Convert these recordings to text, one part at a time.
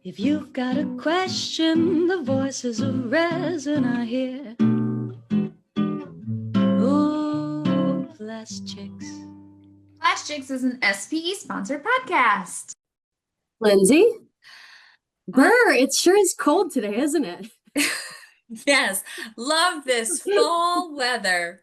If you've got a question, the voices of resin are here. Oh, PlastChicks. PlastChicks is an SPE sponsored podcast. Lynzie? Brr, it sure is cold today, isn't it? Yes, love this fall weather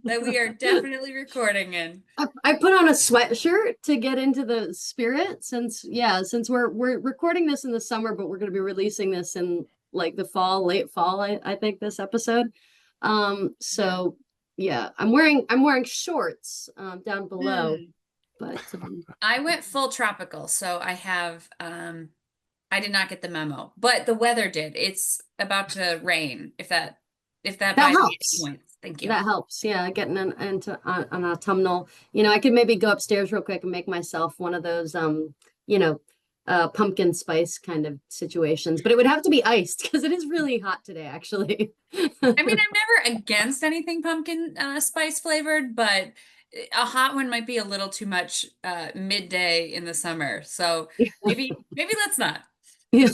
that we are definitely recording in. I put on a sweatshirt to get into the spirit since we're recording this in the summer, but we're going to be releasing this in like the fall, late fall, I think this episode. So yeah, I'm wearing shorts down below, but I went full tropical, so I have I did not get the memo, but the weather did. It's about to rain. If that buys me any points. Thank you. That helps. Yeah, getting into an autumnal. I could maybe go upstairs real quick and make myself one of those pumpkin spice kind of situations, but it would have to be iced because it is really hot today, actually. I mean, I'm never against anything pumpkin spice flavored, but a hot one might be a little too much midday in the summer. So maybe let's not. Yeah,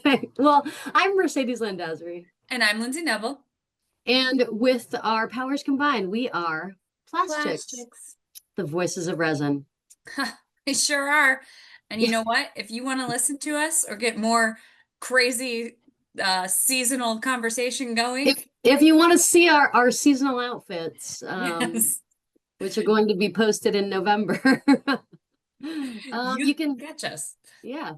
right. Well, I'm Mercedes Landazuri. And I'm Lynzie Nebel. And with our powers combined, we are PlastChicks, the voices of resin. We sure are. And you know what? If you want to listen to us or get more crazy seasonal conversation going. If you want to see our seasonal outfits, yes. which are going to be posted in November, you can catch us. Yeah.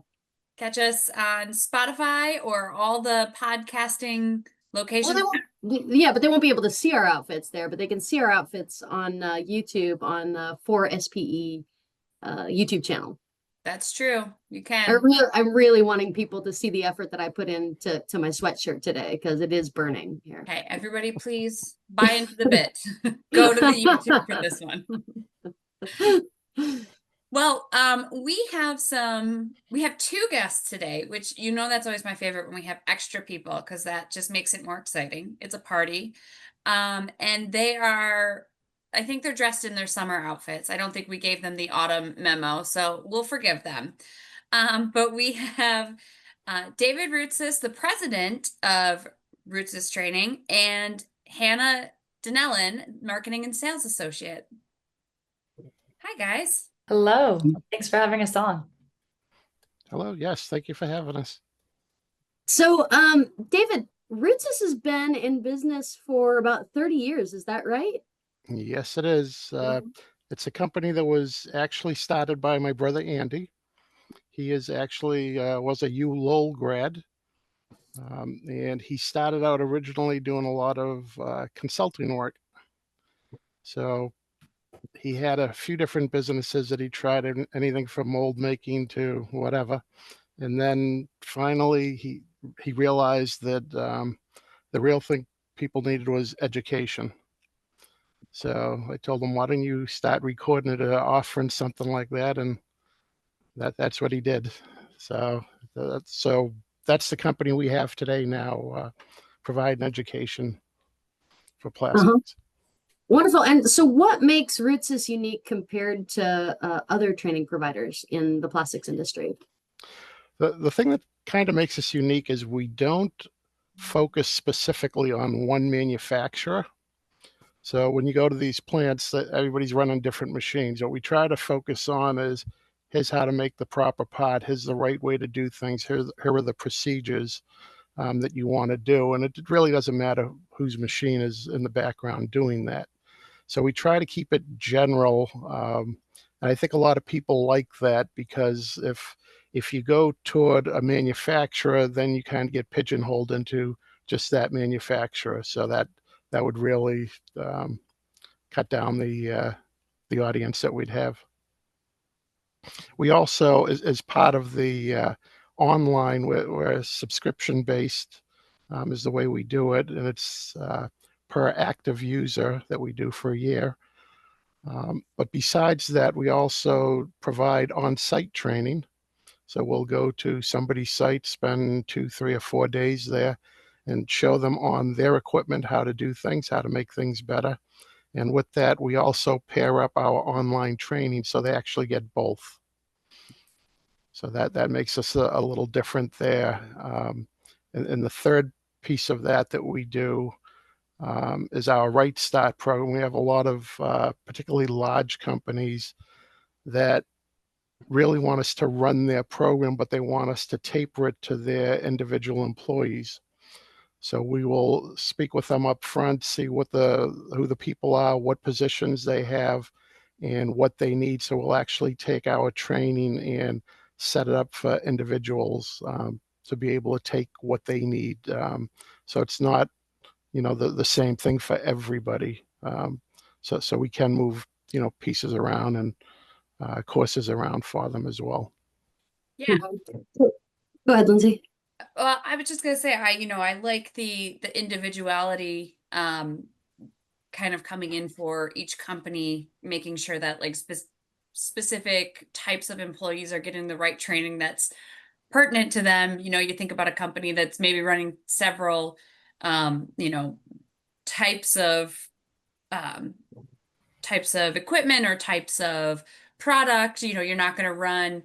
Catch us on Spotify or all the podcasting locations. Well, but they won't be able to see our outfits there, but they can see our outfits on YouTube on 4SPE YouTube channel. That's true. You can. I'm really wanting people to see the effort that I put into my sweatshirt today because it is burning here. Okay, everybody, please buy into the bit. Go to the YouTube for this one. Well, we have two guests today, which that's always my favorite when we have extra people because that just makes it more exciting. It's a party. And I think they're dressed in their summer outfits. I don't think we gave them the autumn memo, so we'll forgive them. But we have David Routsis, the president of Routsis Training, and Hannah Donnellan, marketing and sales associate. Hi, guys. Hello. Thanks for having us on. Hello. Yes. Thank you for having us. So, David, Routsis has been in business for about 30 years. Is that right? Yes, it is. It's a company that was actually started by my brother, Andy. He is actually was a ULowell grad. And he started out originally doing a lot of consulting work. So he had a few different businesses that he tried, anything from mold making to whatever. And then finally he realized that the real thing people needed was education. So I told him, why don't you start recording it or offering something like that? And that's what he did. So that's the company we have today now, providing education for plastics. Wonderful. And so what makes Routsis unique compared to other training providers in the plastics industry? The thing that kind of makes us unique is we don't focus specifically on one manufacturer. So when you go to these plants, everybody's running different machines. What we try to focus on is here's how to make the proper part. Here's the right way to do things. Here are the procedures that you want to do. And it really doesn't matter whose machine is in the background doing that. So we try to keep it general. And I think a lot of people like that because if you go toward a manufacturer, then you kind of get pigeonholed into just that manufacturer. So that would really cut down the audience that we'd have. We also, as part of the online, we're subscription based is the way we do it, and it's per active user that we do for a year. But besides that, we also provide on-site training. So we'll go to somebody's site, spend 2, 3, or 4 days there, and show them on their equipment how to do things, how to make things better. And with that, we also pair up our online training so they actually get both. So that makes us a little different there. And the third piece of that we do is our Right Start program. We have a lot of particularly large companies that really want us to run their program, but they want us to taper it to their individual employees. So we will speak with them up front, see who the people are, what positions they have, and what they need. So we'll actually take our training and set it up for individuals to be able to take what they need. So it's not, the same thing for everybody. So we can move, pieces around and courses around for them as well. Yeah. Go ahead, Lynzie. Well, I was just gonna say, I like the individuality kind of coming in for each company, making sure that like specific types of employees are getting the right training that's pertinent to them. You think about a company that's maybe running several, types of equipment or types of product. You're not going to run,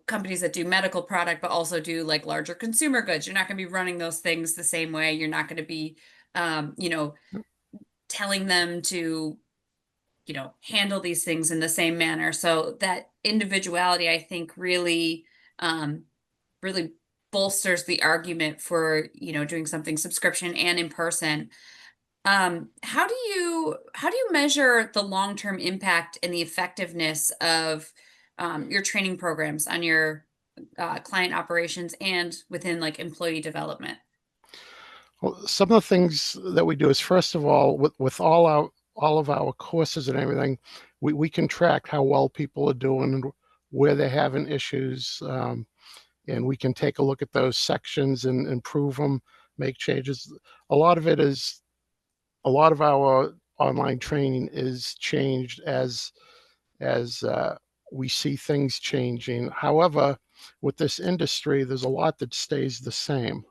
companies that do medical product, but also do like larger consumer goods. You're not going to be running those things the same way. You're not going to be, telling them to, handle these things in the same manner. So that individuality, I think, really, really bolsters the argument for, doing something subscription and in person. How do you measure the long-term impact and the effectiveness of your training programs on your client operations and within like employee development? Well, some of the things that we do is, first of all, with all of our courses and everything, we can track how well people are doing and where they're having issues. And we can take a look at those sections and improve them, make changes. A lot of our online training is changed as we see things changing. However, with this industry, there's a lot that stays the same.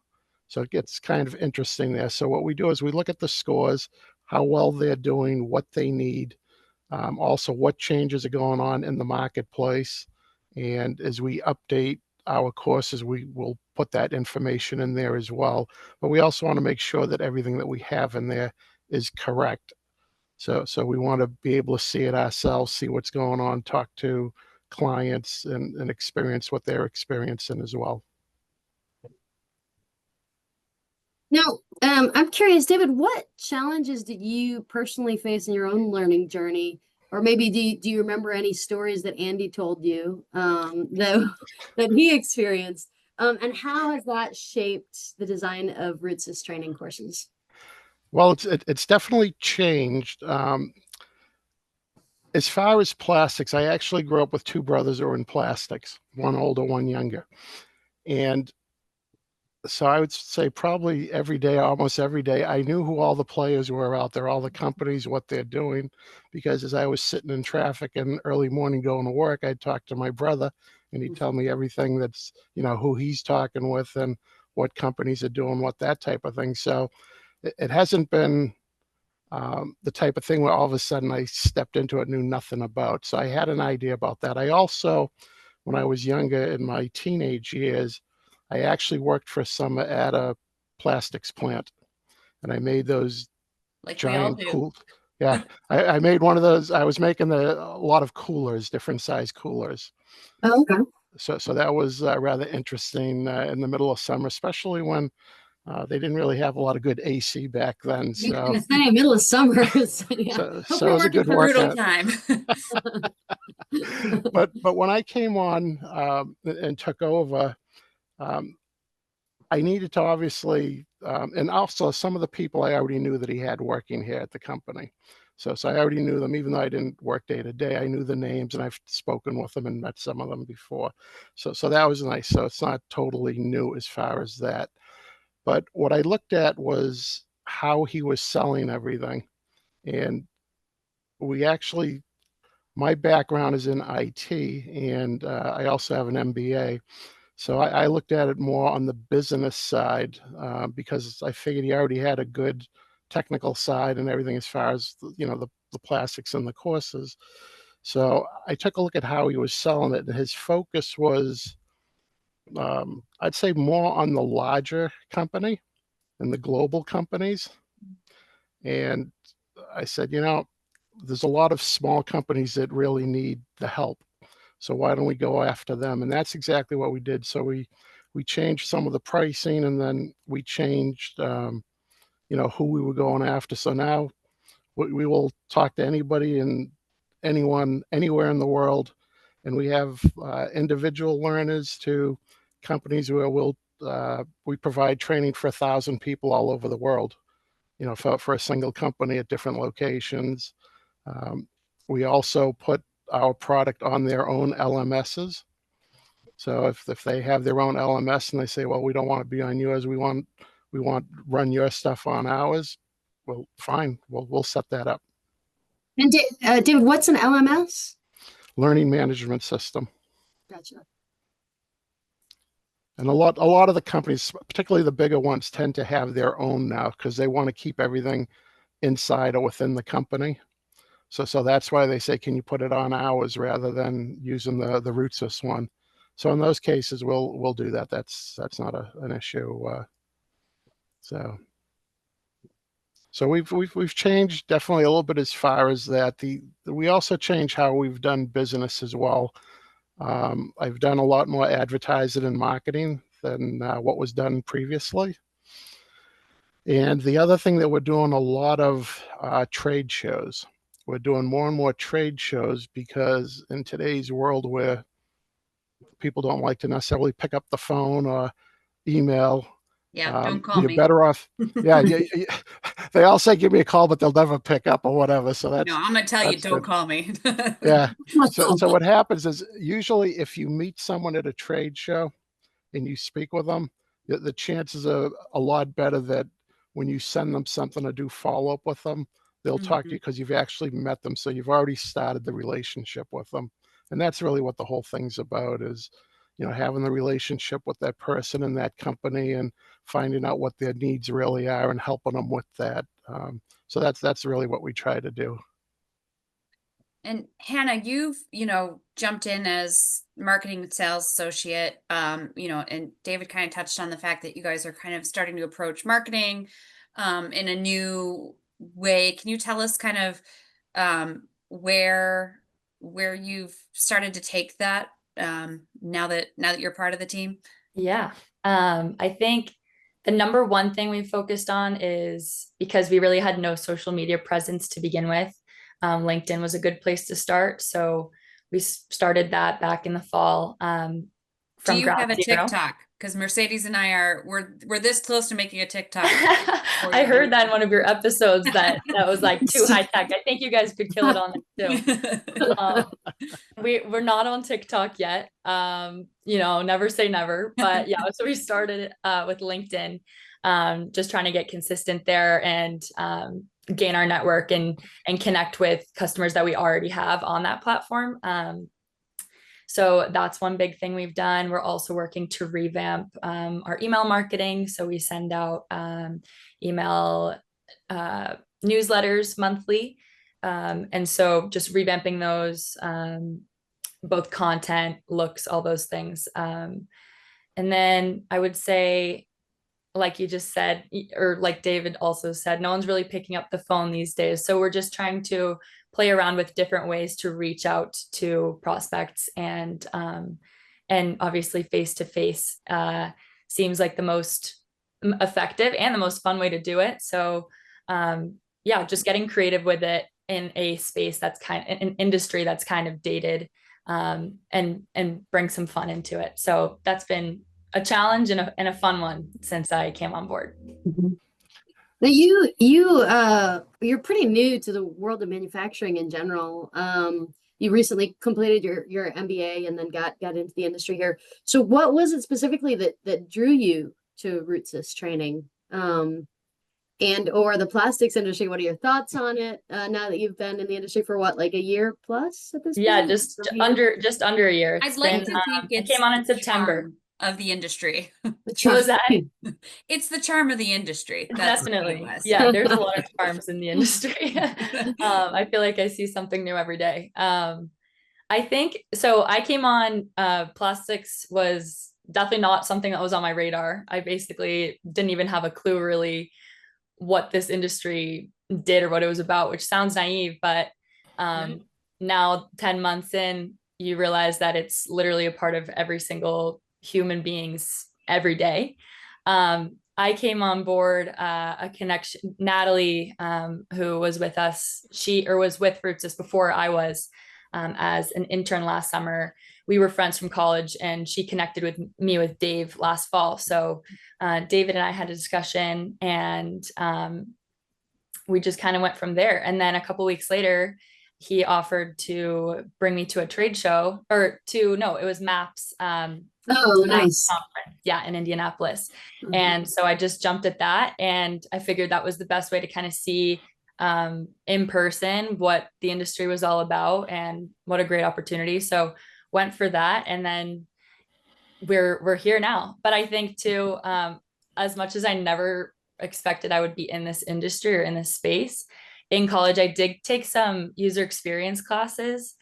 So it gets kind of interesting there. So what we do is we look at the scores, how well they're doing, what they need, also what changes are going on in the marketplace. And as we update our courses, we will put that information in there as well. But we also want to make sure that everything that we have in there is correct. So we want to be able to see it ourselves, see what's going on, talk to clients and experience what they're experiencing as well. Now, I'm curious, David, what challenges did you personally face in your own learning journey? Or maybe do you remember any stories that Andy told you that he experienced? And how has that shaped the design of Routsis training courses? Well, it's definitely changed. As far as plastics, I actually grew up with two brothers who were in plastics, one older, one younger. And so I would say probably every day, almost every day, I knew who all the players were out there, all the companies, what they're doing, because as I was sitting in traffic in early morning going to work, I'd talk to my brother and he'd tell me everything that's, who he's talking with and what companies are doing, what that type of thing. So it hasn't been the type of thing where all of a sudden I stepped into it, knew nothing about. So I had an idea about that. I also, when I was younger in my teenage years, I actually worked for a summer at a plastics plant, and I made those Like giant we all do. Yeah, I made one of those. I was making a lot of coolers, different size coolers. Oh, okay. So that was rather interesting in the middle of summer, especially when they didn't really have a lot of good AC back then. So Middle of summer. Yeah. so it was a good Brutal workout. time. But when I came on and took over, I needed to obviously, and also some of the people I already knew that he had working here at the company. So I already knew them, even though I didn't work day to day. I knew the names and I've spoken with them and met some of them before. So that was nice. So it's not totally new as far as that. But what I looked at was how he was selling everything. And my background is in IT, and I also have an MBA. So I looked at it more on the business side because I figured he already had a good technical side and everything as far as the plastics and the courses. So I took a look at how he was selling it, and his focus was I'd say more on the larger company and the global companies. And I said, there's a lot of small companies that really need the help. So why don't we go after them? And that's exactly what we did. So we changed some of the pricing, and then we changed, who we were going after. So now we will talk to anybody and anyone anywhere in the world. And we have individual learners to companies where we provide training for 1,000 people all over the world, for a single company at different locations. We also put our product on their own LMSs. So if they have their own LMS and they say, well, we don't want to be on yours, we want to run your stuff on ours, well, fine, we'll set that up. And David, what's an LMS? Learning management system. Gotcha. And a lot of the companies, particularly the bigger ones, tend to have their own now because they want to keep everything inside or within the company. So that's why they say, can you put it on ours rather than using the Routsis one? So in those cases, we'll do that. That's not an issue. So we've changed definitely a little bit as far as that. We also changed how we've done business as well. I've done a lot more advertising and marketing than what was done previously. And the other thing that we're doing a lot of trade shows. We're doing more and more trade shows because in today's world where people don't like to necessarily pick up the phone or email, Don't call you're me. better off. Yeah, they all say give me a call, but they'll never pick up or whatever. So that's no, I'm gonna tell you, don't call me. Yeah. So what happens is usually if you meet someone at a trade show and you speak with them, the chances are a lot better that when you send them something to do follow up with them, they'll talk to you because you've actually met them. So you've already started the relationship with them. And that's really what the whole thing's about is, having the relationship with that person and that company and finding out what their needs really are and helping them with that. So that's really what we try to do. And Hannah, you've, jumped in as marketing and sales associate, and David kind of touched on the fact that you guys are kind of starting to approach marketing in a new way. Can you tell us kind of where you've started to take that now that you're part of the team? Yeah. I think the number one thing we focused on is because we really had no social media presence to begin with. LinkedIn was a good place to start. So we started that back in the fall. Do you have a TikTok? Because Mercedes and I we're this close to making a TikTok. I heard that in one of your episodes that was like too high tech. I think you guys could kill it on it too. We're not on TikTok yet. Never say never. But yeah, so we started with LinkedIn, just trying to get consistent there and gain our network and connect with customers that we already have on that platform. So that's one big thing we've done. We're also working to revamp our email marketing. So we send out email newsletters monthly. And so just revamping those, both content, looks, all those things. And then I would say, like you just said, or like David also said, no one's really picking up the phone these days. So we're just trying to play around with different ways to reach out to prospects, and obviously face-to-face seems like the most effective and the most fun way to do it. So just getting creative with it in a space that's an industry that's kind of dated, and bring some fun into it. So that's been a challenge and a fun one since I came on board. Now you're pretty new to the world of manufacturing in general. You recently completed your MBA and then got into the industry here. So what was it specifically that drew you to Routsis Training, or the plastics industry? What are your thoughts on it now that you've been in the industry for like a year plus at this point? Yeah, just under a year. I'd like to think it came on in September. Of the industry. What was that? It's the charm of the industry. That's definitely. Yeah, there's a lot of charms in the industry. I feel like I see something new every day. I think so. I came on. PlastChicks was definitely not something that was on my radar. I basically didn't even have a clue really what this industry did or what it was about, which sounds naive, but now 10 months in, you realize that it's literally a part of every single human being's every day. I came on board a connection, Natalie, who was with us, was with Routsis before I was, as an intern last summer. We were friends from college, and she connected with me with Dave last fall. So David and I had a discussion, and we just kind of went from there. And then a couple weeks later, he offered to bring me to a trade show, it was MAPS. Oh, nice. Conference, yeah, in Indianapolis. And so I just jumped at that, and I figured that was the best way to kind of see in person what the industry was all about, and what a great opportunity. So went for that, and then we're here now. But I think too, as much as I never expected I would be in this industry or in this space, in college I did take some user experience classes,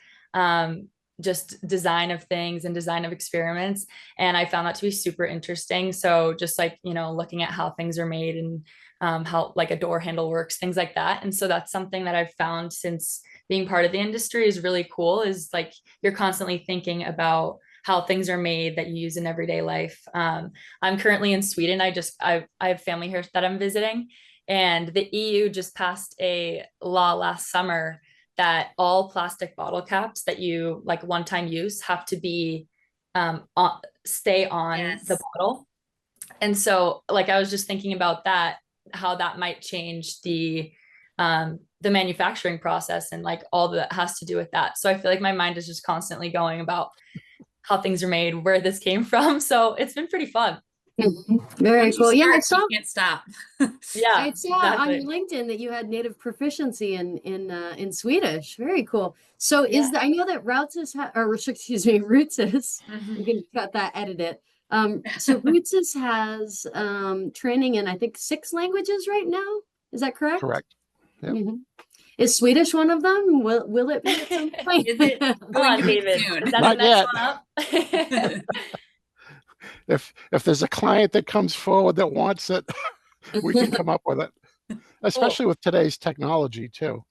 just design of things and design of experiments, and I found that to be super interesting. So just like, looking at how things are made, and how like a door handle works, things like that. And so that's something that I've found since being part of the industry is really cool, is like you're constantly thinking about how things are made that you use in everyday life. I'm currently in Sweden. I have family here that I'm visiting, and the EU just passed a law last summer that all plastic bottle caps that you like one-time use have to be stay on the bottle. And so like I was just thinking about that, how that might change the manufacturing process, and like all that has to do with that. So I feel like my mind is just constantly going about how things are made, where this came from. So it's been pretty fun. Very cool. Yeah, I saw. You can't stop. Yeah, I saw on your LinkedIn that you had native proficiency in Swedish. Very cool. So I know that Routsis Routsis. You can cut that, edit it. So Routsis has training in I think 6 languages right now. Is that correct? Correct. Yep. Is Swedish one of them? Will it be at some point? Is it Come on, David. Is that Not the next yet. one up? If there's a client that comes forward that wants it, we can come up with it. Especially with today's technology too,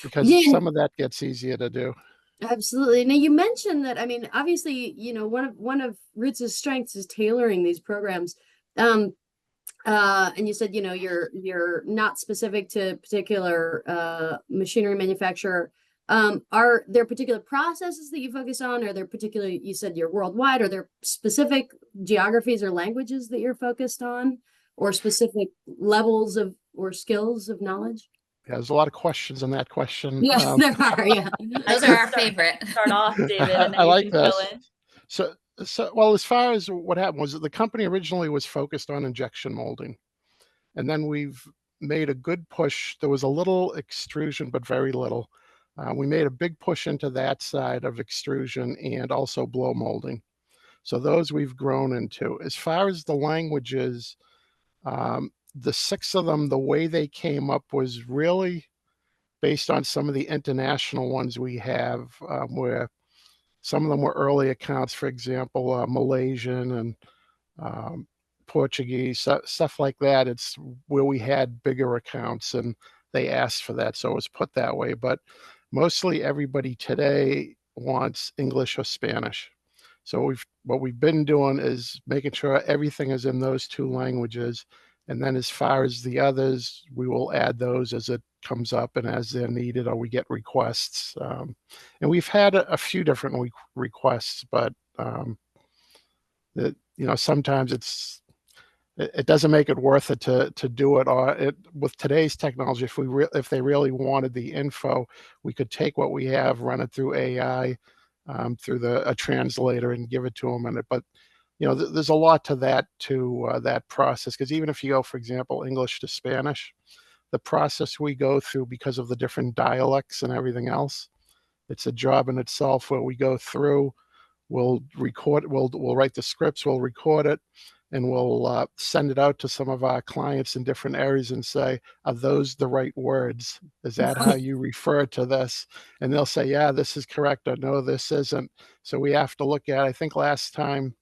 because some of that gets easier to do. Absolutely. Now you mentioned that, I mean, obviously, one of Routsis' strengths is tailoring these programs. And you said, you're not specific to particular machinery manufacturer. Are there particular processes that you focus on? Are there particular, you said you're worldwide, are there specific geographies or languages that you're focused on, or specific levels of or skills of knowledge? Yeah, there's a lot of questions in that question. Yes, there are. Yeah, those are our favorite. Start off, David, and then I you like can this. fill in. So well, as far as what happened was that the company originally was focused on injection molding, and then we've made a good push. There was a little extrusion, but very little. We made a big push into that side of extrusion and also blow molding. So those we've grown into. As far as the languages, the 6 of them, the way they came up was really based on some of the international ones we have, where some of them were early accounts, for example, Malaysian and Portuguese, stuff like that. It's where we had bigger accounts and they asked for that. So it was put that way. But mostly everybody today wants English or Spanish. So what we've been doing is making sure everything is in those 2 languages. And then as far as the others, we will add those as it comes up and as they're needed or we get requests. And we've had a few different requests, but sometimes it doesn't make it worth it to do it. Or with today's technology, if they really wanted the info, we could take what we have, run it through AI, through a translator, and give it to them. But there's a lot to that process, because even if you go, for example, English to Spanish, the process we go through, because of the different dialects and everything else, it's a job in itself where we go through, we'll record, we'll write the scripts, we'll record it, and we'll send it out to some of our clients in different areas and say, are those the right words? Is that how you refer to this? And they'll say, yeah, this is correct, or no, this isn't. So we have to look at, I think last time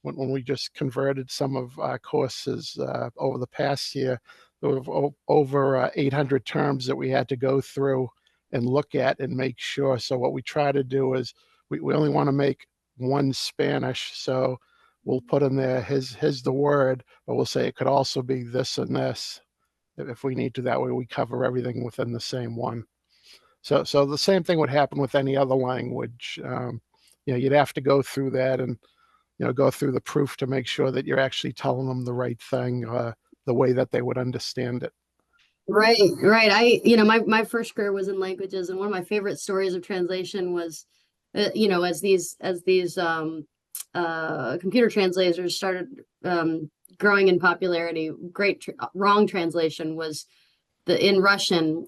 when we just converted some of our courses over the past year, there were over 800 terms that we had to go through and look at and make sure. So what we try to do is we only want to make one Spanish. So we'll put in there his the word, but we'll say it could also be this and this if we need to. That way we cover everything within the same one. So the same thing would happen with any other language. You'd have to go through that and go through the proof to make sure that you're actually telling them the right thing, the way that they would understand it. Right. My first career was in languages, and one of my favorite stories of translation was, as these computer translators started growing in popularity. Wrong translation was in Russian.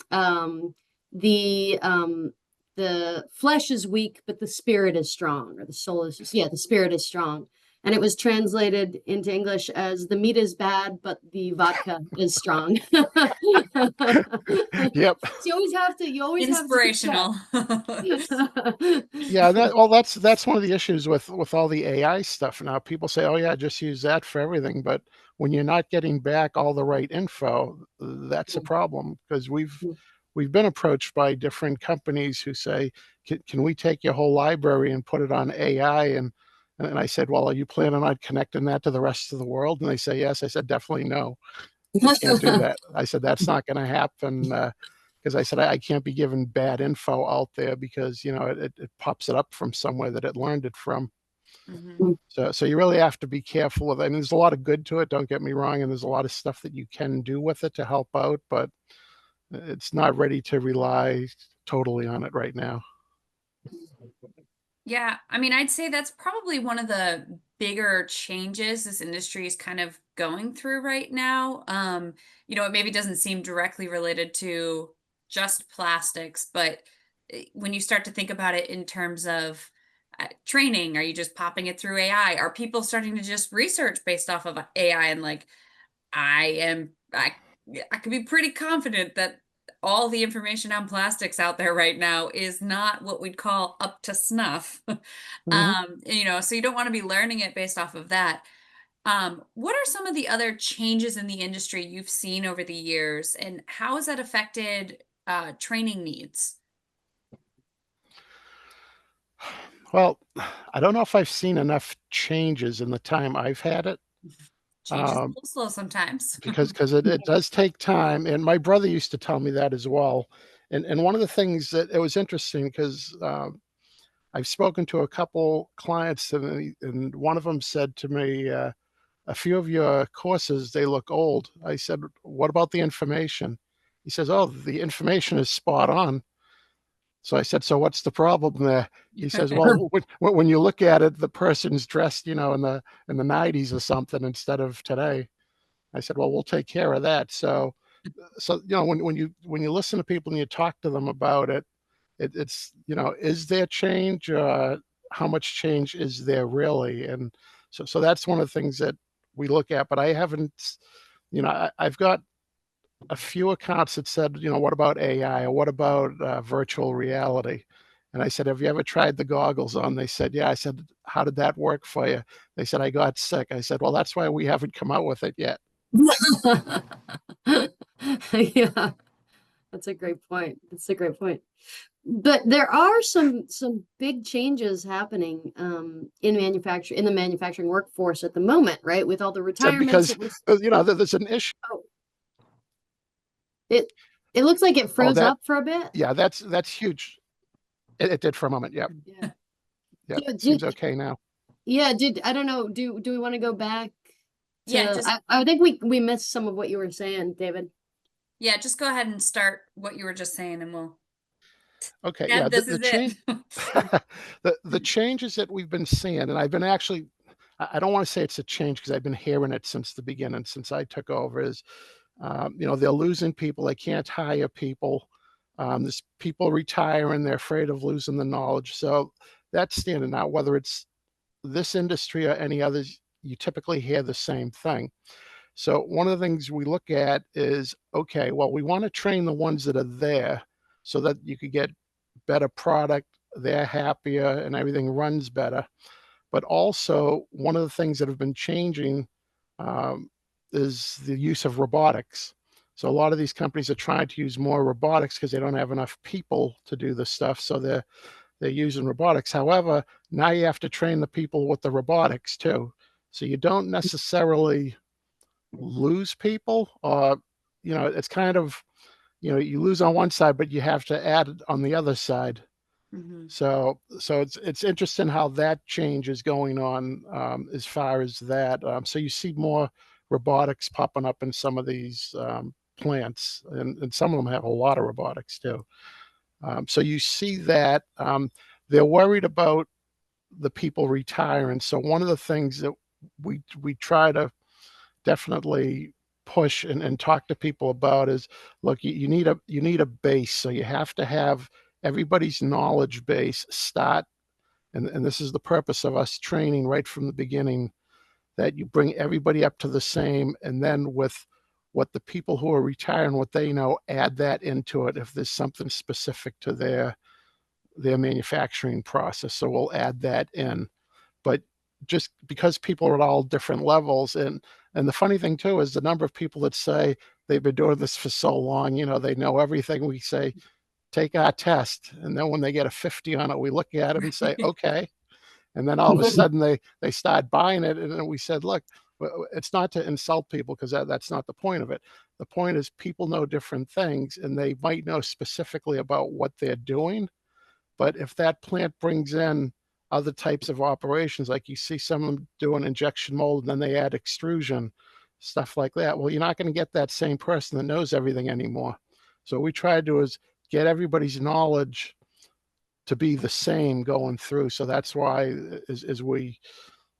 The flesh is weak, but the spirit is strong, or the soul is, the spirit is strong. And it was translated into English as the meat is bad, but the vodka is strong. Yep. So you always have to inspirational. Yeah, that's one of the issues with all the AI stuff now. People say, oh yeah, just use that for everything. But when you're not getting back all the right info, that's a problem, because we've been approached by different companies who say, can we take your whole library and put it on AI? And I said, well, are you planning on connecting that to the rest of the world? And they say, yes. I said, definitely no. You can't do that. I said, that's not going to happen, because I said, I can't be giving bad info out there, because, it pops it up from somewhere that it learned it from. Mm-hmm. So you really have to be careful with it. I mean, there's a lot of good to it, don't get me wrong, and there's a lot of stuff that you can do with it to help out, but it's not ready to rely totally on it right now. Yeah, I mean, I'd say that's probably one of the bigger changes this industry is kind of going through right now. It maybe doesn't seem directly related to just plastics, but when you start to think about it in terms of training, are you just popping it through AI? Are people starting to just research based off of AI? And like, I could be pretty confident that all the information on plastics out there right now is not what we'd call up to snuff. Mm-hmm. So you don't want to be learning it based off of that. What are some of the other changes in the industry you've seen over the years, and how has that affected training needs? Well, I don't know if I've seen enough changes in the time I've had it. Changes a little slow sometimes. because it does take time. And my brother used to tell me that as well. And one of the things that it was interesting, because I've spoken to a couple clients, and one of them said to me, a few of your courses, they look old. I said, what about the information? He says, oh, the information is spot on. So I said, so what's the problem there? He says, well, when you look at it, the person's dressed, in the 90s or something instead of today. I said, well, we'll take care of that. So when you listen to people and you talk to them about it, it's is there change? How much change is there really? And so that's one of the things that we look at. But I haven't, I've got a few accounts that said, what about AI, or what about virtual reality? And I said, have you ever tried the goggles on? They said, yeah. I said, how did that work for you? They said, I got sick. I said, well, that's why we haven't come out with it yet. Yeah, that's a great point. But there are some big changes happening in the manufacturing workforce at the moment, right? With all the retirements. Because there's an issue. Oh. It looks like it froze up for a bit. Yeah, that's huge. It did for a moment. Yeah. Yeah. It seems okay now. Yeah. I don't know. Do we want to go back? Yeah. I think we missed some of what you were saying, David. Yeah. Just go ahead and start what you were just saying, and we'll. Okay. Yeah. The change. the changes that we've been seeing, and I've been actually, I don't want to say it's a change, because I've been hearing it since the beginning, since I took over, is they're losing people. They can't hire people. There's people retiring. They're afraid of losing the knowledge. So that's standing out. Whether it's this industry or any others, you typically hear the same thing. So one of the things we look at is, okay, well, we want to train the ones that are there so that you could get better product. They're happier and everything runs better. But also, one of the things that have been changing is the use of robotics. So a lot of these companies are trying to use more robotics because they don't have enough people to do the stuff. So they're using robotics. However, now you have to train the people with the robotics too. So you don't necessarily lose people, or, it's kind of, you lose on one side, but you have to add it on the other side. Mhm. So it's interesting how that change is going on, as far as that. So you see more robotics popping up in some of these plants, and some of them have a lot of robotics too. So you see that they're worried about the people retiring. So one of the things that we try to definitely push and talk to people about is, look, you need a base. So you have to have everybody's knowledge base start, and this is the purpose of us training right from the beginning, that you bring everybody up to the same, and then with what the people who are retiring, what they know, add that into it if there's something specific to their manufacturing process. So we'll add that in. But just because people are at all different levels, and the funny thing too is the number of people that say they've been doing this for so long, they know everything. We say, take our test, and then when they get a 50 on it, we look at them and say, okay. And then all of a sudden they start buying it, and then we said, look, it's not to insult people, because that's not the point of it. The point is, people know different things, and they might know specifically about what they're doing. But if that plant brings in other types of operations, like you see some of them doing injection mold, and then they add extrusion, stuff like that, well, you're not going to get that same person that knows everything anymore. So what we try to do is get everybody's knowledge to be the same going through. So that's why, as we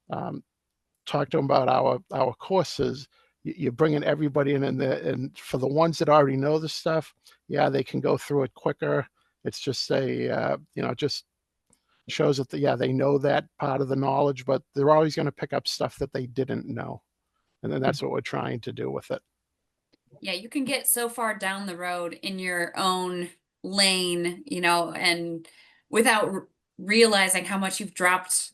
talk to them about our courses, you're bringing everybody in, and for the ones that already know the stuff, yeah, they can go through it quicker. It's just just shows that they know that part of the knowledge, but they're always going to pick up stuff that they didn't know, and then that's what we're trying to do with it. Yeah, you can get so far down the road in your own lane, and without realizing how much you've dropped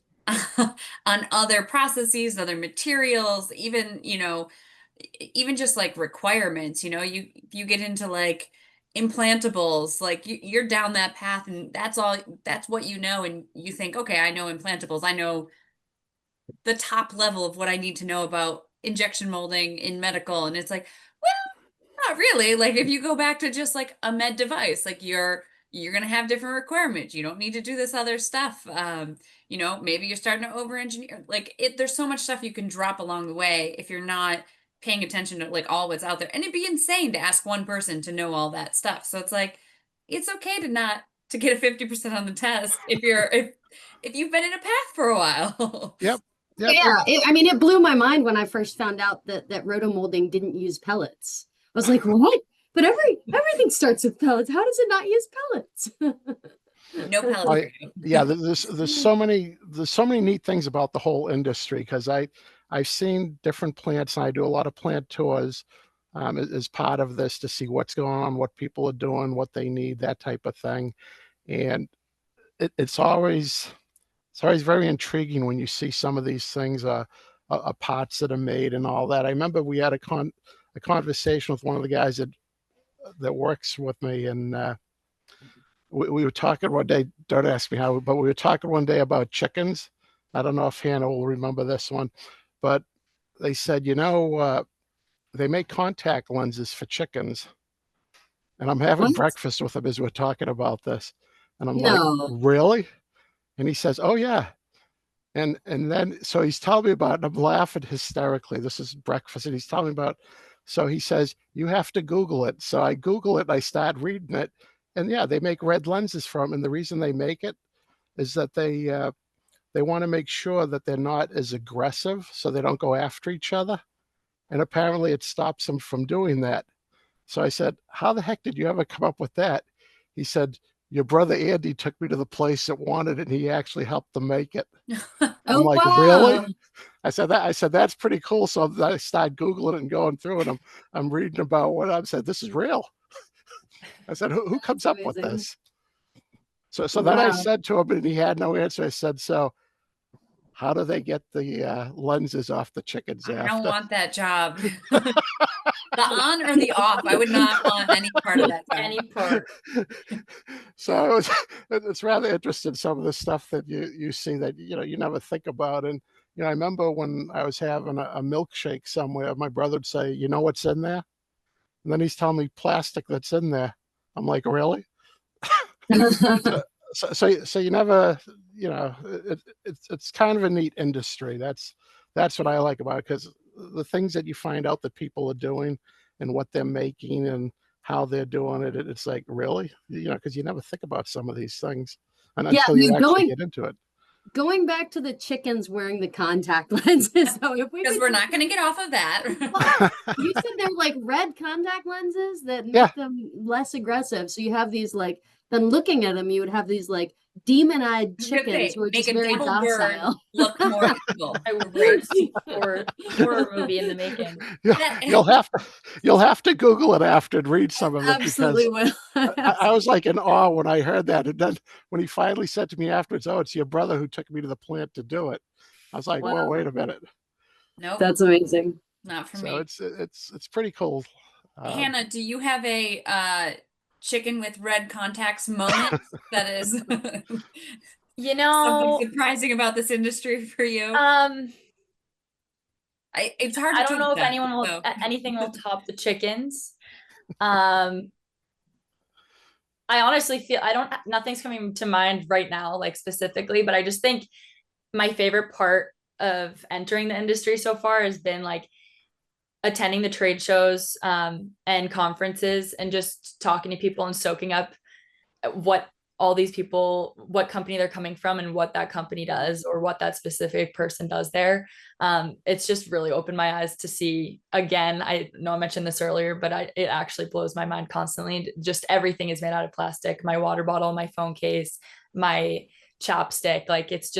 on other processes, other materials, even, even just like requirements, you get into like implantables, like you're down that path, and that's what and you think, okay, I know implantables, I know the top level of what I need to know about injection molding in medical. And it's like, well, not really. Like if you go back to just like a med device, like you're going to have different requirements. You don't need to do this other stuff. Maybe you're starting to over engineer, like there's so much stuff you can drop along the way if you're not paying attention to like all what's out there. And it'd be insane to ask one person to know all that stuff. So it's like, it's okay to get a 50% on the test if you've been in a path for a while. Yep. Yeah, it blew my mind when I first found out that rotomolding didn't use pellets. I was like, what? But everything starts with pellets. How does it not use pellets? No pellets. Yeah, there's so many neat things about the whole industry, because I've seen different plants, and I do a lot of plant tours as part of this to see what's going on, what people are doing, what they need, that type of thing. And it's always very intriguing when you see some of these things, parts that are made and all that. I remember we had a conversation with one of the guys that works with me, and we were talking one day. Don't ask me how, but we were talking one day about chickens. I don't know if Hannah will remember this one, but they said, they make contact lenses for chickens. And I'm having breakfast with him as we're talking about this. And I'm like, really? And he says, oh, yeah. And then, so he's telling me about it, and I'm laughing hysterically. This is breakfast. And he's telling me about, so he says, you have to Google it. So I Google it, and I start reading it. And yeah, they make red lenses for them. And the reason they make it is that they want to make sure that they're not as aggressive, so they don't go after each other. And apparently it stops them from doing that. So I said, how the heck did you ever come up with that? He said, your brother Andy took me to the place that wanted it, and he actually helped them make it. I'm like, wow. Really? I said, that's pretty cool. So I started Googling it and going through it. I'm reading about what I said, this is real. I said, who comes up with this? So then I said to him, and he had no answer. I said, so how do they get the lenses off the chickens I don't after? want that job. The on or the off. I would not want any part of that job. Any part. So it's rather interesting, some of the stuff that you see that you never think about. And I remember when I was having a milkshake somewhere, my brother would say, "You know what's in there?" And then he's telling me plastic that's in there. I'm like, really? So you never, it's kind of a neat industry. That's what I like about it, because the things that you find out that people are doing and what they're making and how they're doing it, it's like, really, because you never think about some of these things until you actually get into it. Going back to the chickens wearing the contact lenses, though, because we're not going to get off of that. You said they're like red contact lenses that make them less aggressive. So you have these like, then looking at them, you would have these like demon-eyed chickens who are just very docile. Look more evil. Horror movie in the making. Yeah, you'll have to Google it after and read some of it. Absolutely will. I was like in awe when I heard that, and then when he finally said to me afterwards, "Oh, it's your brother who took me to the plant to do it," I was like, "Whoa, wait a minute." Nope, that's amazing. Not for me. So it's pretty cool. Hannah, do you have a chicken with red contacts moment that is something surprising about this industry for you? It's hard to I don't know if anything will top the chickens. I honestly feel nothing's coming to mind right now, like specifically, but I just think my favorite part of entering the industry so far has been like attending the trade shows and conferences and just talking to people and soaking up what company they're coming from and what that company does or what that specific person does there. It's just really opened my eyes to see, again, I know I mentioned this earlier, but it actually blows my mind constantly. Just everything is made out of plastic. My water bottle, my phone case, my chopstick, like it's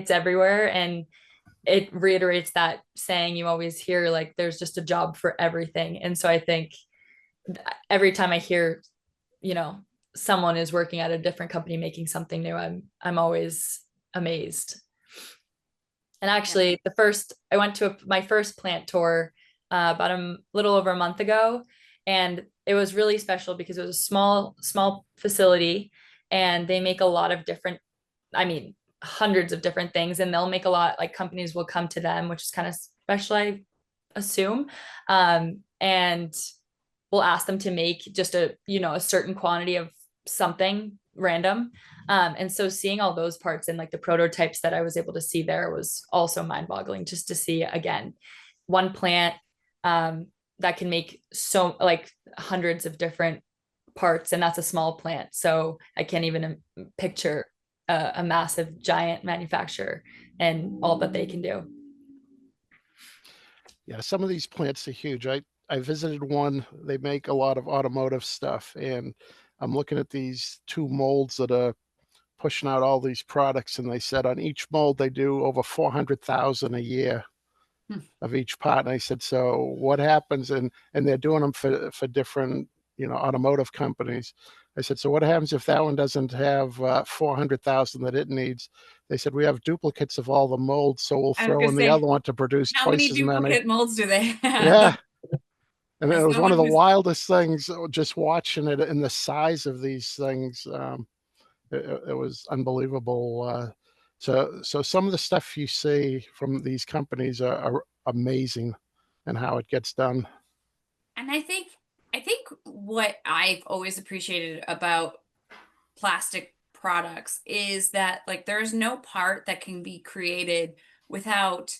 everywhere. And it reiterates that saying you always hear, like there's just a job for everything. And so I think every time I hear, someone is working at a different company making something new, I'm always amazed. And actually I went to my first plant tour about a little over a month ago, and it was really special because it was a small facility, and they make a lot of different, hundreds of different things, and they'll make a lot, like companies will come to them, which is kind of special, I assume, and we'll ask them to make just a certain quantity of something random. And so seeing all those parts and like the prototypes that I was able to see there was also mind-boggling, just to see, again, one plant that can make so like hundreds of different parts, and that's a small plant. So I can't even picture a massive giant manufacturer and all that they can do. Yeah, some of these plants are huge. I visited one. They make a lot of automotive stuff, and I'm looking at these two molds that are pushing out all these products, and they said on each mold they do over 400,000 a year of each part. And I said, so what happens? And they're doing them for different automotive companies. I said, so what happens if that one doesn't have 400,000 that it needs? They said, we have duplicates of all the molds, so we'll throw in the other one to produce twice as many. How many duplicate molds do they have? Yeah. And it was one of the wildest things, just watching it, and the size of these things. It was unbelievable. So some of the stuff you see from these companies are amazing, and how it gets done. And I think what I've always appreciated about plastic products is that like there's no part that can be created without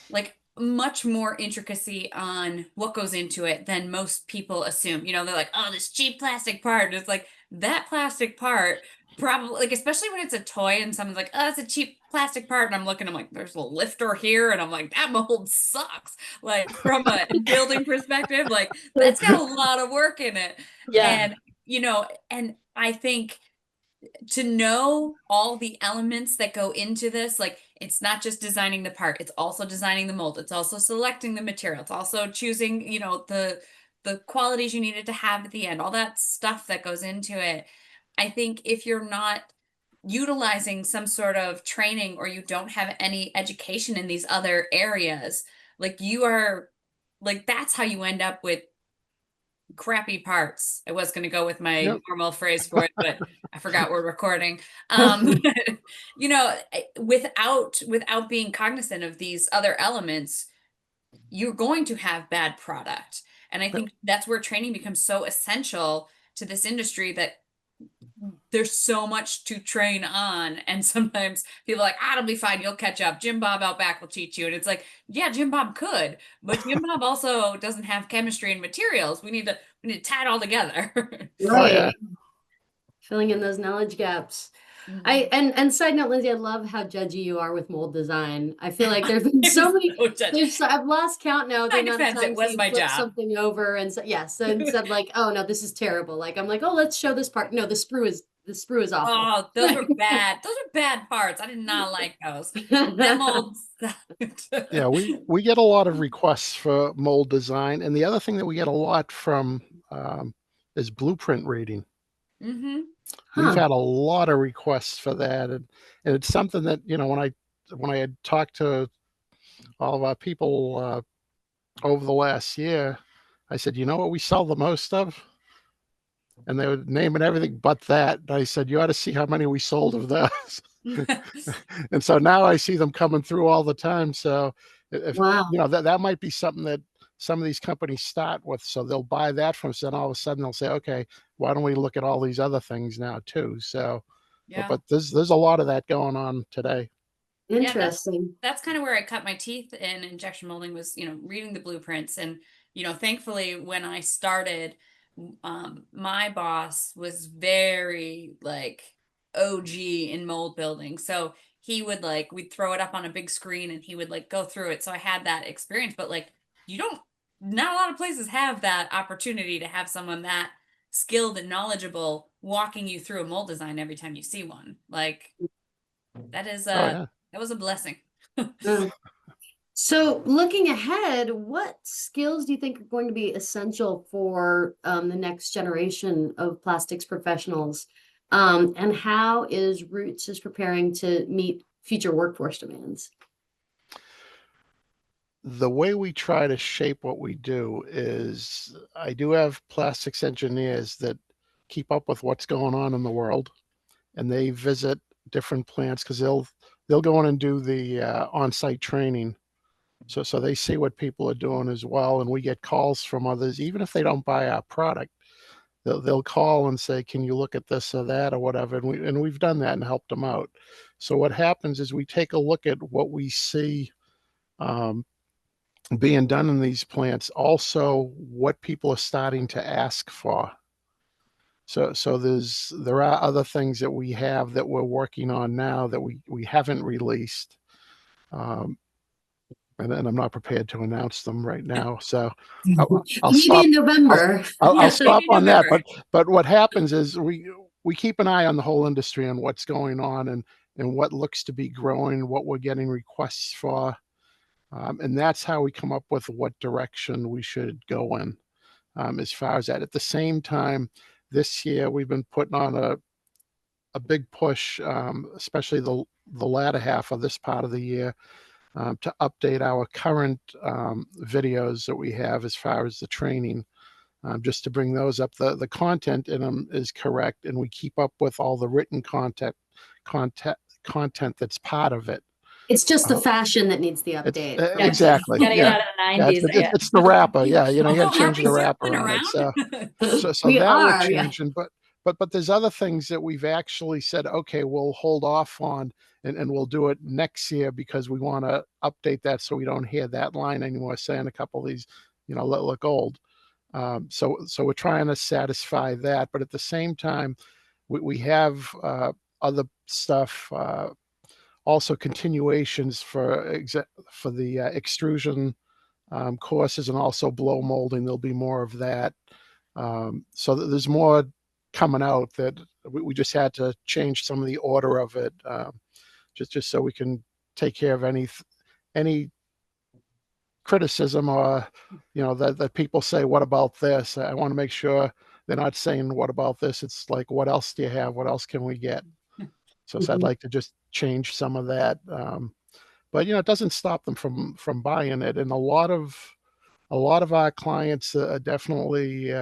like much more intricacy on what goes into it than most people assume. They're like, oh, this cheap plastic part. It's like that plastic part probably, like, especially when it's a toy and someone's like, oh, it's a cheap plastic part. And I'm like, there's a lifter here. And I'm like, that mold sucks. Like from a building perspective, like that's got a lot of work in it. Yeah. And, and I think to know all the elements that go into this, like it's not just designing the part, it's also designing the mold, it's also selecting the material, it's also choosing the qualities you needed to have at the end, all that stuff that goes into it. I think if you're not utilizing some sort of training or you don't have any education in these other areas, like you are, like that's how you end up with crappy parts. I was going to go with my Yep. normal phrase for it, but I forgot we're recording. You know, without being cognizant of these other elements, you're going to have bad product. And I think that's where training becomes so essential to this industry, that there's so much to train on. And sometimes people are like, it'll be fine, you'll catch up. Jim Bob out back will teach you. And it's like, yeah, Jim Bob could, but Jim Bob also doesn't have chemistry and materials. We need to tie it all together. Right. yeah. Filling in those knowledge gaps. Mhm. And side note, Lynzie, I love how judgy you are with mold design. I feel like there's been so many. I've lost count now. The My amount defense, of it times was you my flip job. something over and said like, oh no, this is terrible. Like I'm like, oh, let's show this part. No, the sprue is awful. Oh, those were bad. Those are bad parts. I did not like those. Them old Yeah, we get a lot of requests for mold design, and the other thing that we get a lot from is blueprint reading. Mm-hmm. We've had a lot of requests for that, and it's something that, you know, when I had talked to all of our people over the last year, I said, you know what we sell the most of? And they would name it everything but that. And I said, you ought to see how many we sold of those. And so now I see them coming through all the time. So if Wow. you know, that might be something that some of these companies start with, so they'll buy that from us, and all of a sudden they'll say, okay, why don't we look at all these other things now too? So Yeah. but there's a lot of that going on today. Interesting. That's kind of where I cut my teeth in injection molding, was, you know, reading the blueprints. And, you know, thankfully when I started, my boss was very like OG in mold building. So he would like, we'd throw it up on a big screen and he would like go through it. So I had that experience, but like, not a lot of places have that opportunity to have someone that skilled and knowledgeable walking you through a mold design every time you see one. Like that is Oh yeah. that was a blessing. So looking ahead, what skills do you think are going to be essential for the next generation of plastics professionals? And how is Routsis preparing to meet future workforce demands? The way we try to shape what we do is, I do have plastics engineers that keep up with what's going on in the world, and they visit different plants because they'll go in and do the on-site training. So they see what people are doing as well, and we get calls from others, even if they don't buy our product. They'll call and say, can you look at this or that or whatever, and we've done that and helped them out. So what happens is we take a look at what we see being done in these plants, also what people are starting to ask for. So there are other things that we have that we're working on now that we haven't released. And I'm not prepared to announce them right now. So I'll Maybe stop in November. I'll stop on that. November. But what happens is we keep an eye on the whole industry and what's going on and what looks to be growing, what we're getting requests for. And that's how we come up with what direction we should go in as far as that. At the same time, this year we've been putting on a big push, especially the latter half of this part of the year, to update our current videos that we have as far as the training, just to bring those up. The content in them is correct, and we keep up with all the written content that's part of it. It's just the fashion that needs the update. Exactly. Gotta get Yeah. out of the 90s. Yeah, it's the wrapper. Yeah, you know, you got to change the wrapper Been on it. around. So We that are, we're yeah. changing, but there's other things that we've actually said, okay, we'll hold off on and we'll do it next year because we want to update that so we don't hear that line anymore saying a couple of these, you know, look old. So we're trying to satisfy that, but at the same time, we have other stuff. Also continuations for the extrusion courses, and also blow molding. There'll be more of that. So there's more coming out that we just had to change some of the order of it, just so we can take care of any criticism or, you know, that people say, what about this? I want to make sure they're not saying, what about this? It's like, what else do you have? What else can we get? So I'd like to just change some of that. But it doesn't stop them from buying it. And a lot of our clients definitely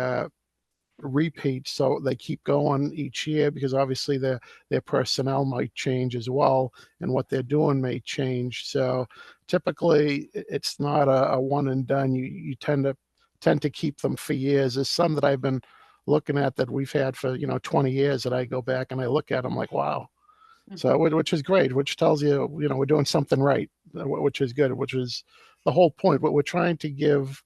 repeat, so they keep going each year, because obviously their personnel might change as well, and what they're doing may change. So typically it's not a one and done. You tend to keep them for years. There's some that I've been looking at that we've had for 20 years that I go back and I look at them like, wow. So which is great, which tells you we're doing something right, which is good, which is the whole point. What we're trying to give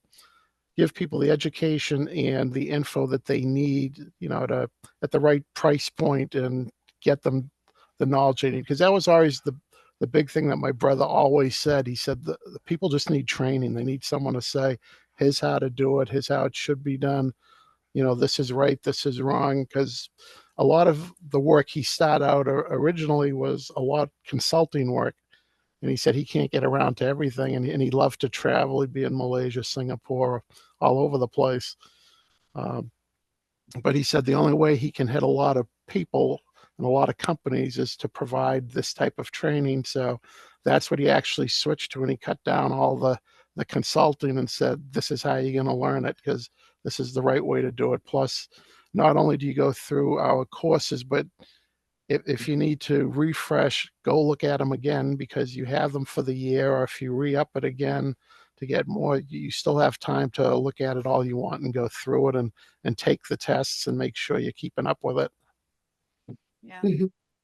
people the education and the info that they need, at the right price point, and get them the knowledge they need. Because that was always the big thing that my brother always said. He said the people just need training. They need someone to say, here's how to do it, here's how it should be done. This is right, this is wrong. Because a lot of the work he started out originally was a lot consulting work. And he said he can't get around to everything, and he loved to travel. He'd be in Malaysia, Singapore, all over the place. But he said the only way he can hit a lot of people and a lot of companies is to provide this type of training. So that's what he actually switched to, and he cut down all the consulting and said, this is how you're going to learn it, because this is the right way to do it. Plus, not only do you go through our courses, but if you need to refresh, go look at them again, because you have them for the year. Or if you re-up it again to get more, you still have time to look at it all you want and go through it and take the tests and make sure you're keeping up with it. Yeah.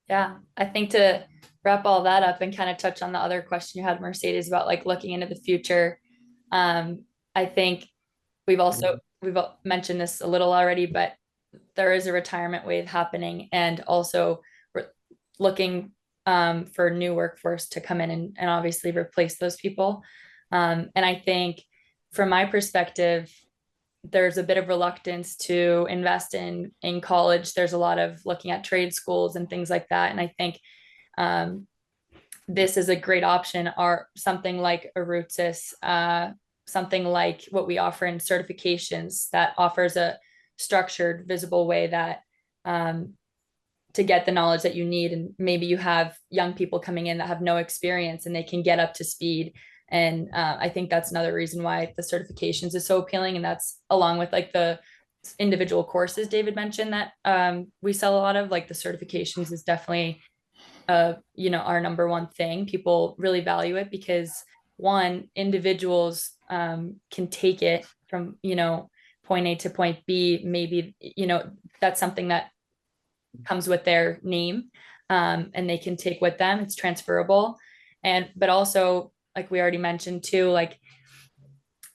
Yeah. I think to wrap all that up and kind of touch on the other question you had, Mercedes, about like looking into the future. I think we've mentioned this a little already, but there is a retirement wave happening, and also we're looking for new workforce to come in and obviously replace those people. And I think from my perspective, there's a bit of reluctance to invest in college. There's a lot of looking at trade schools and things like that. And I think this is a great option, or something like a Routsis, something like what we offer in certifications, that offers a structured, visible way that to get the knowledge that you need. And maybe you have young people coming in that have no experience, and they can get up to speed. And I think that's another reason why the certifications is so appealing. And that's along with like the individual courses David mentioned that we sell a lot of. Like the certifications is definitely our number one thing. People really value it because, one, individuals can take it from point A to point B. Maybe that's something that comes with their name, and they can take with them. It's transferable. But also, like we already mentioned too, like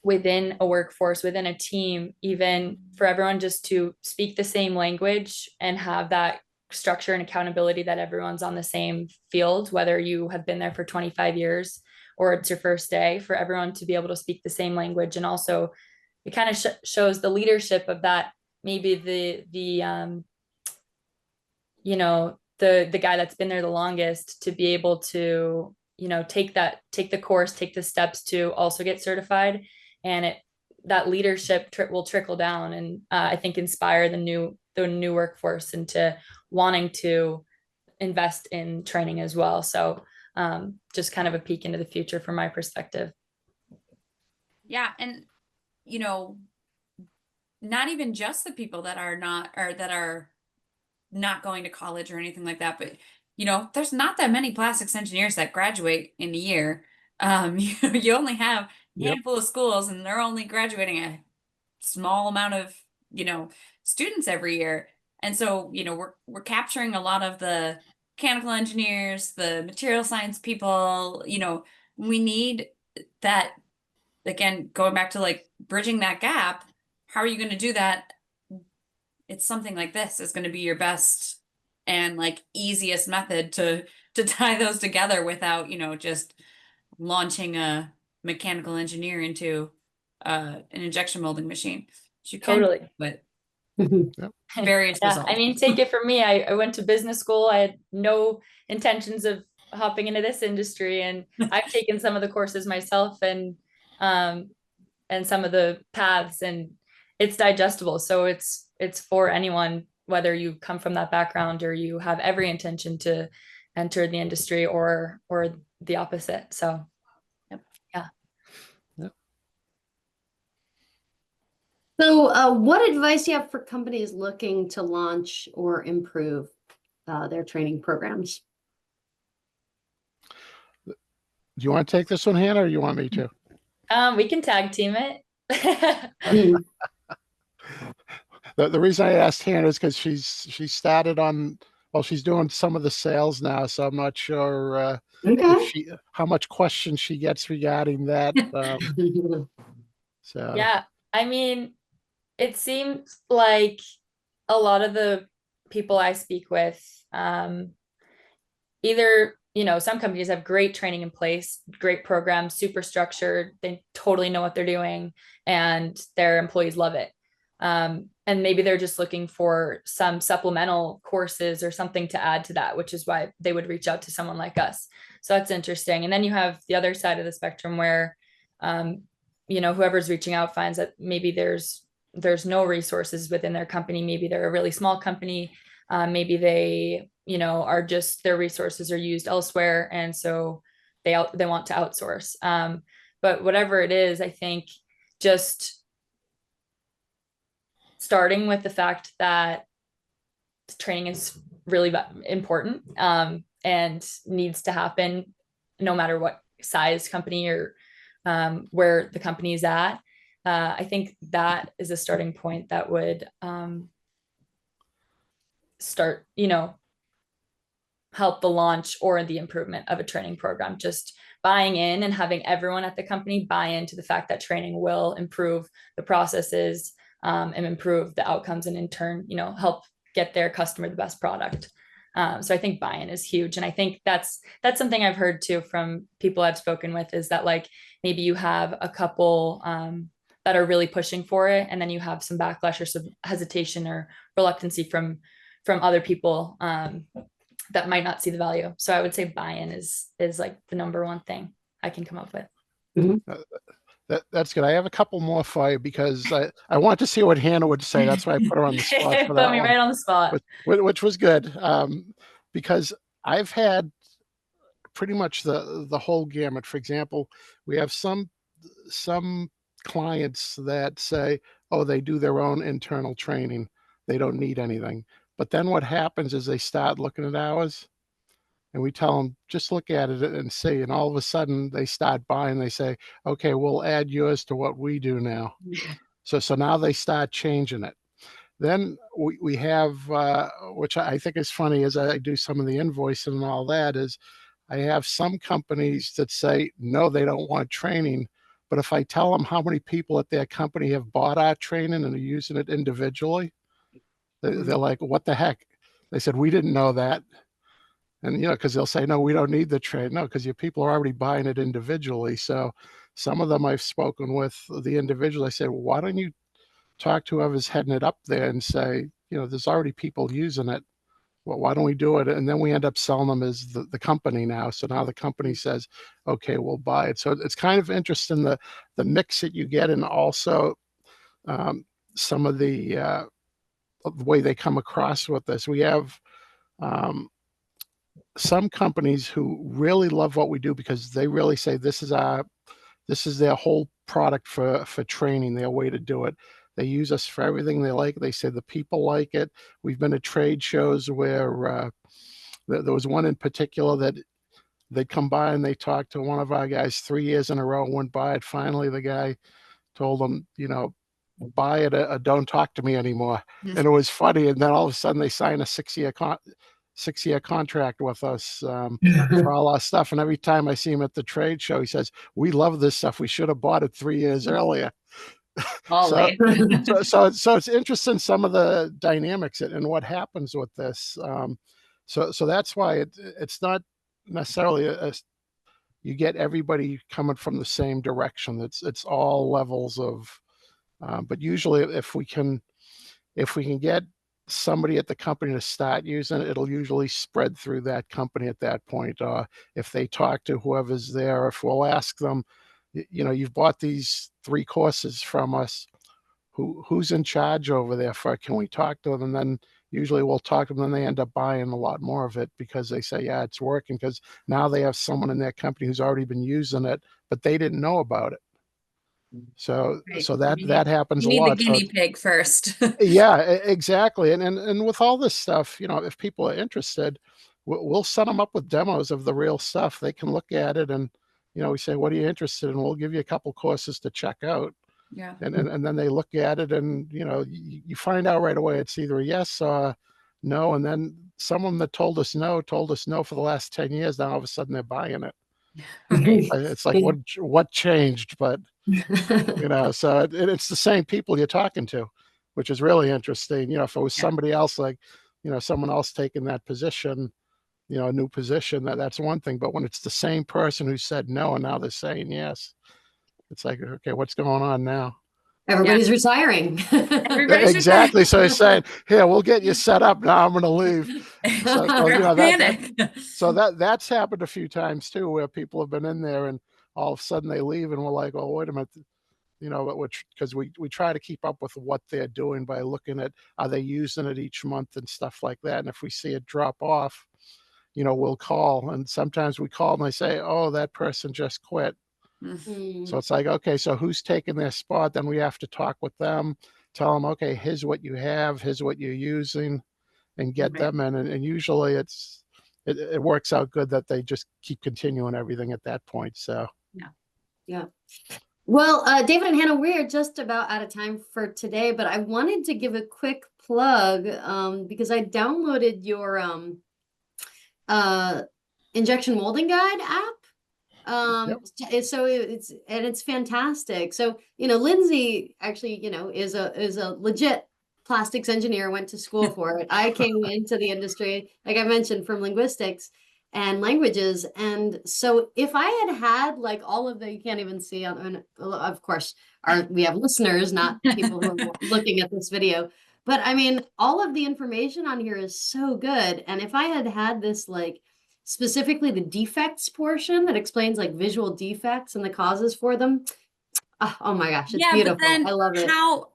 within a workforce, within a team, even for everyone just to speak the same language and have that structure and accountability that everyone's on the same field, whether you have been there for 25 years or it's your first day, for everyone to be able to speak the same language. And also it kind of shows the leadership of that, maybe the guy that's been there the longest, to be able to take the course, take the steps to also get certified. And that leadership will trickle down, and I think inspire the new workforce into wanting to invest in training as well. So just kind of a peek into the future from my perspective. Yeah. And, not even just the people that are not going to college or anything like that, but, there's not that many plastics engineers that graduate in a year. You only have a handful of schools, and they're only graduating a small amount of, students every year. And so, we're capturing a lot of the mechanical engineers, the material science people. We need that. Again, going back to like bridging that gap, how are you going to do that? It's something like this is going to be your best and like easiest method to tie those together without, just launching a mechanical engineer into an injection molding machine. You can, totally. but various results. I mean, take it from me. I went to business school. I had no intentions of hopping into this industry, and I've taken some of the courses myself, and some of the paths, and it's digestible. So it's for anyone whether you come from that background or you have every intention to enter the industry or the opposite. So, yeah. So what advice do you have for companies looking to launch or improve their training programs? Do you want to take this one, Hannah, or you want me to? We can tag team it. The reason I asked Hannah is because she started on, well, she's doing some of the sales now, so I'm not sure how much questions she gets regarding that. So yeah, I mean, it seems like a lot of the people I speak with, either, some companies have great training in place, great programs, super structured, they totally know what they're doing, and their employees love it. And maybe they're just looking for some supplemental courses or something to add to that, which is why they would reach out to someone like us. So that's interesting. And then you have the other side of the spectrum where, whoever's reaching out finds that maybe there's no resources within their company. Maybe they're a really small company. Maybe they, are just, their resources are used elsewhere. And so they want to outsource. But whatever it is, I think just starting with the fact that training is really important and needs to happen no matter what size company or where the company is at. I think that is a starting point that would start, help the launch or the improvement of a training program. Just buying in and having everyone at the company buy into the fact that training will improve the processes and improve the outcomes, and in turn, help get their customer the best product. So I think buy-in is huge. And I think that's something I've heard too from people I've spoken with, is that like maybe you have a couple that are really pushing for it, and then you have some backlash or some hesitation or reluctancy from other people that might not see the value. So I would say buy-in is like the number one thing I can come up with. Mm-hmm. That's good. I have a couple more for you because I want to see what Hannah would say. That's why I put her on the spot for that. Put me right on the spot. Which was good because I've had pretty much the whole gamut. For example, we have some clients that say, oh, they do their own internal training. They don't need anything. But then what happens is they start looking at ours, and we tell them, just look at it and see. And all of a sudden they start buying. They say, okay, we'll add yours to what we do now. So now they start changing it. Then we have, which I think is funny, as I do some of the invoicing and all that, is I have some companies that say, no, they don't want training. But if I tell them how many people at their company have bought our training and are using it individually, they're like, what the heck? They said, we didn't know that. And, because they'll say, no, we don't need the trade. No, because your people are already buying it individually. So some of them I've spoken with the individual. I said, well, why don't you talk to whoever's heading it up there and say, there's already people using it. Well, why don't we do it? And then we end up selling them as the company now. So now the company says, okay, we'll buy it. So it's kind of interesting, the mix that you get, and also some of the way they come across with this. We have some companies who really love what we do because they really say this is their whole product for training, their way to do it. They use us for everything they like. They say the people like it. We've been at trade shows where there was one in particular that they'd come by and they talked to one of our guys 3 years in a row, went by it. Finally, the guy told them, buy it, don't talk to me anymore. And it was funny. And then all of a sudden they sign a 6-year contract with us for all our stuff. And every time I see him at the trade show, he says, we love this stuff. We should have bought it 3 years earlier. So it's interesting, some of the dynamics and what happens with this. So that's why it's not necessarily you get everybody coming from the same direction. It's all levels of, but usually if we can get somebody at the company to start using it, it'll usually spread through that company at that point. If they talk to whoever's there, if we'll ask them, you've bought these 3 courses from us, who's in charge over there, can we talk to them? And then usually we'll talk to them and they end up buying a lot more of it because they say, yeah, it's working, because now they have someone in their company who's already been using it, but they didn't know about it. So Right. so that happens You a need the lot. guinea pig first. Yeah, exactly. And with all this stuff, if people are interested, we'll set them up with demos of the real stuff. They can look at it, and we say, what are you interested in? We'll give you a couple courses to check out. Yeah. And then they look at it, and you find out right away it's either a yes or no. And then someone that told us no for the last 10 years, now all of a sudden they're buying it. Right. It's like, what changed? But so it's the same people you're talking to, which is really interesting. If it was somebody else, like someone else taking that position, a new position, that's one thing. But when it's the same person who said no and now they're saying yes, it's like, okay, what's going on now? Everybody's retiring. Everybody's Exactly. So he's saying, here, we'll get you set up. Now I'm going to leave. So panic. That's happened a few times too, where people have been in there and all of a sudden they leave, and we're like, oh, wait a minute. Because we try to keep up with what they're doing by looking at, are they using it each month and stuff like that. And if we see it drop off, we'll call. And sometimes we call and they say, oh, that person just quit. So it's like, okay, so who's taking their spot? Then we have to talk with them, tell them, okay, here's what you have, here's what you're using, and get them in. And usually it works out good that they just keep continuing everything at that point. So yeah. Well, David and Hannah, we're just about out of time for today, but I wanted to give a quick plug because I downloaded your injection molding guide app. So it's fantastic. So Lynzie actually is a legit plastics engineer, went to school for it. I came into the industry, like I mentioned, from linguistics and languages. And so if I had like all of you can't even see on, of course, we have listeners, not people who are looking at this video, but I mean, all of the information on here is so good. And if I had this, like specifically the defects portion that explains like visual defects and the causes for them, oh my gosh, it's beautiful. But then I love it.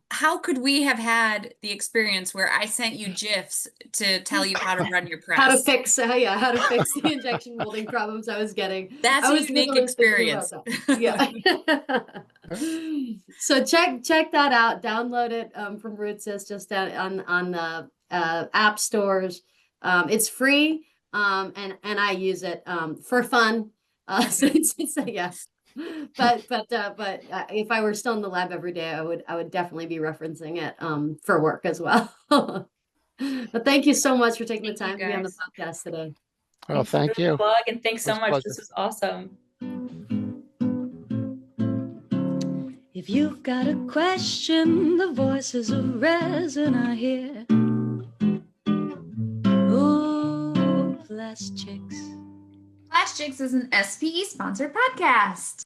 How could we have had the experience where I sent you GIFs to tell you how to run your press? How to fix the injection molding problems I was getting. That's a unique experience. Yeah. So check that out. Download it from Routsis, just on the app stores. It's free, and I use it for fun. So yes. But if I were still in the lab every day, I would definitely be referencing it for work as well. But thank you so much for taking the time to be on the podcast today. Oh, thank you. Plug, and thanks so much. This was awesome. If you've got a question, the voices of resin are here. Oh, PlastChicks. PlastChicks is an SPE sponsored podcast.